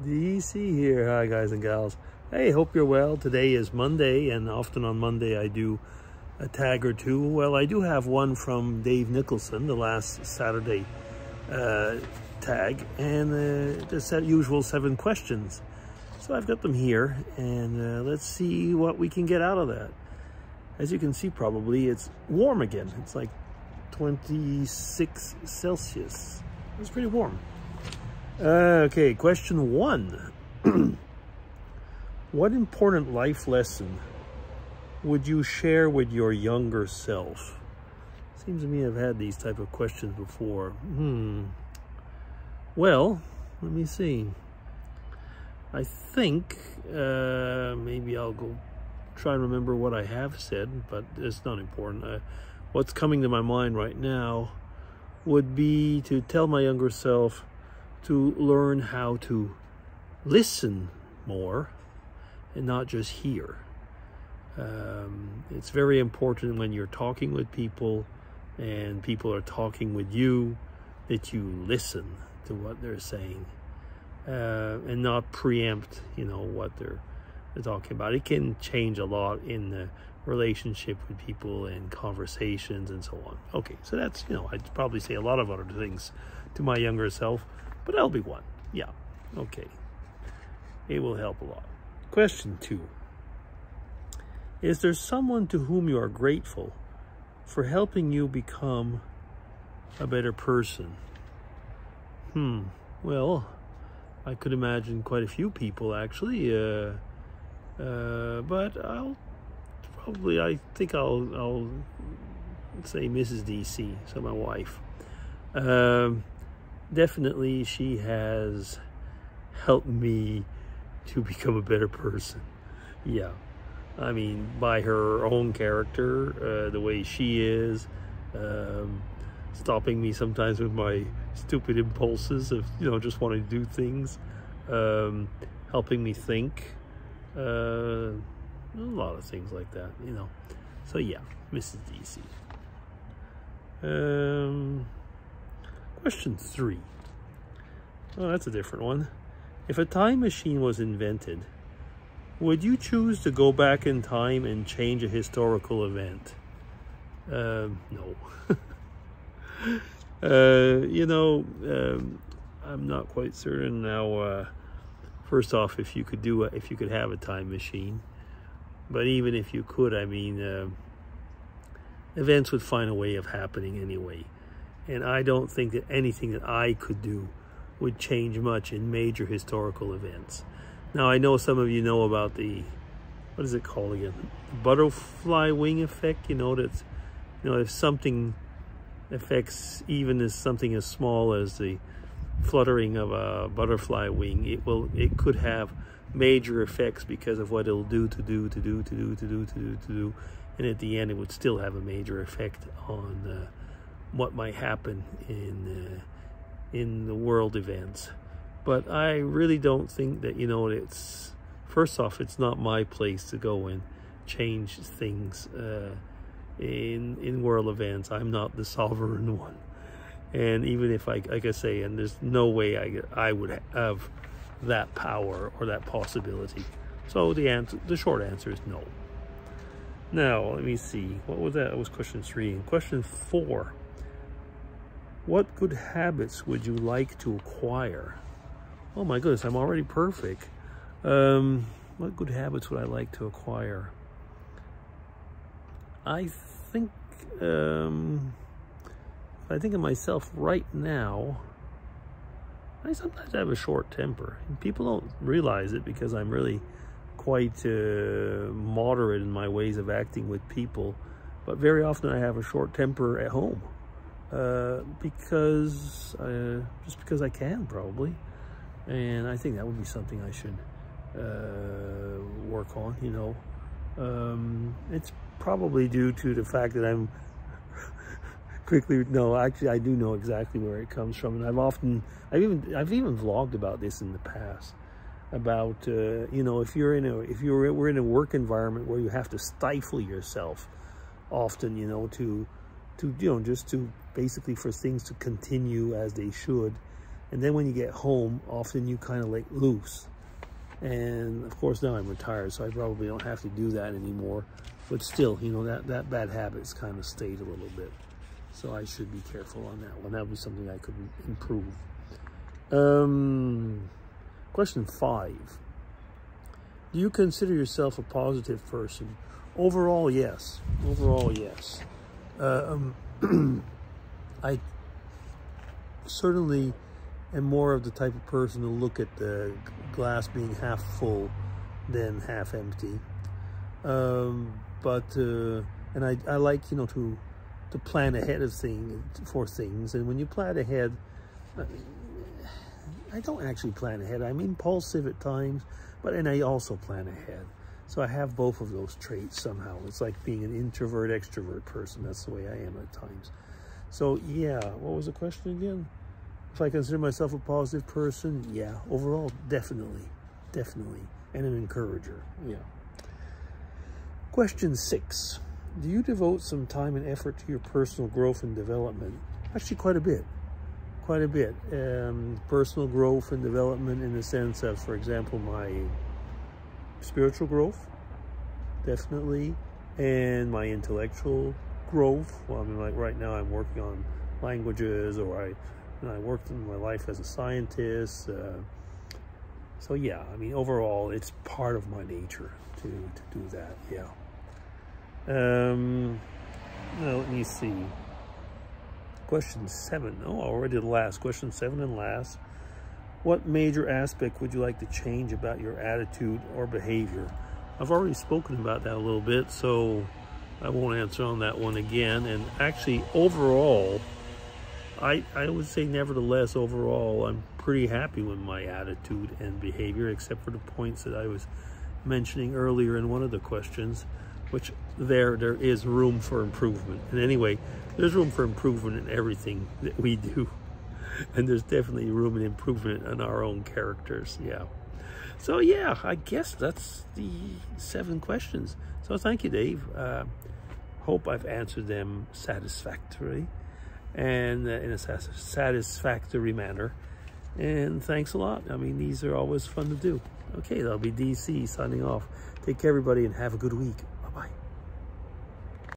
DC here. Hi guys and gals. Hey, hope you're well. Today is Monday, and often on Monday I do a tag or two. Well, I do have one from Dave Nicholson, the last Saturday tag, and the usual 7 questions. So I've got them here, and let's see what we can get out of that. As you can see, probably it's warm again. It's like 26 Celsius. It's pretty warm. Okay, question 1. What important life lesson would you share with your younger self? Seems to me I've had these type of questions before. Well, let me see. I think maybe I'll go try and remember what I have said, but it's not important. What's coming to my mind right now would be to tell my younger self to learn how to listen more and not just hear. It's very important when you're talking with people and people are talking with you that you listen to what they're saying and not preempt, what they're talking about. It can change a lot in the relationship with people and conversations and so on. Okay, so that's, I'd probably say a lot of other things to my younger self, but that'll be one. Yeah, okay. It will help a lot. Question 2. Is there someone to whom you are grateful for helping you become a better person? Well, I could imagine quite a few people actually, but I think I'll say Mrs. DC, so my wife. Definitely she has helped me to become a better person. Yeah, I mean, by her own character, the way she is, stopping me sometimes with my stupid impulses of, just wanting to do things, helping me think, a lot of things like that, So yeah, Mrs. DC. Question 3. Oh, that's a different one. If a time machine was invented, would you choose to go back in time and change a historical event? No. I'm not quite certain now. First off, if you could have a time machine, but even if you could, I mean, events would find a way of happening anyway, and I don't think that anything that I could do would change much in major historical events. Now, I know some of you know about the, what is it called again? The butterfly wing effect. That's, if something affects even as something as small as the fluttering of a butterfly wing, it could have major effects because of what it'll do, and at the end it would still have a major effect on what might happen in the world events. But I really don't think that, it's, first off, it's not my place to go and change things in world events. I'm not the sovereign one. And even if like I say, and there's no way I would have that power or that possibility. So the short answer is no. Now, let me see. What was that? That was question 3. And question 4. What good habits would you like to acquire? Oh my goodness, I'm already perfect. What good habits would I like to acquire? I think, if I think of myself right now, I sometimes have a short temper. And people don't realize it because I'm really quite moderate in my ways of acting with people. But very often I have a short temper at home. Just because I can, probably. And I think that would be something I should work on, It's probably due to the fact that I'm actually I do know exactly where it comes from, and I've even vlogged about this in the past, about if we're in a work environment where you have to stifle yourself often, just to basically for things to continue as they should, And then when you get home, often you kind of let loose. And of course now I'm retired, so I probably don't have to do that anymore. But still, you know, that bad habit's kind of stayed a little bit. So I should be careful on that one. That would be something I could improve. Question 5. Do you consider yourself a positive person? Overall, yes. Overall, yes. I certainly am more of the type of person to look at the glass being half full than half empty. And I like, you know, to plan ahead of things. And when you plan ahead, I don't actually plan ahead. I'm impulsive at times, and I also plan ahead. So I have both of those traits somehow. It's like being an introvert, extrovert person. That's the way I am at times. So yeah, what was the question again? If I consider myself a positive person, yeah, overall, definitely. And an encourager, yeah. Question 6. Do you devote some time and effort to your personal growth and development? Actually, quite a bit. Personal growth and development in the sense of, for example, my spiritual growth, definitely, and my intellectual growth. Well, I mean, like right now I'm working on languages, or I worked in my life as a scientist. So yeah, I mean, overall, it's part of my nature to do that, yeah. Now, let me see. Question 7. Oh, already the last. Question 7 and last. What major aspect would you like to change about your attitude or behavior? I've already spoken about that a little bit, so I won't answer on that one again. And actually, overall, I would say nevertheless, overall, I'm pretty happy with my attitude and behavior, except for the points that I was mentioning earlier in one of the questions, which there is room for improvement. And anyway, there's room for improvement in everything that we do. And there's definitely room and improvement in our own characters, yeah. So yeah, I guess that's the 7 questions. So thank you, Dave. Hope I've answered them satisfactorily and in a satisfactory manner. And thanks a lot. I mean, these are always fun to do. Okay, that'll be DC signing off. Take care, everybody, and have a good week.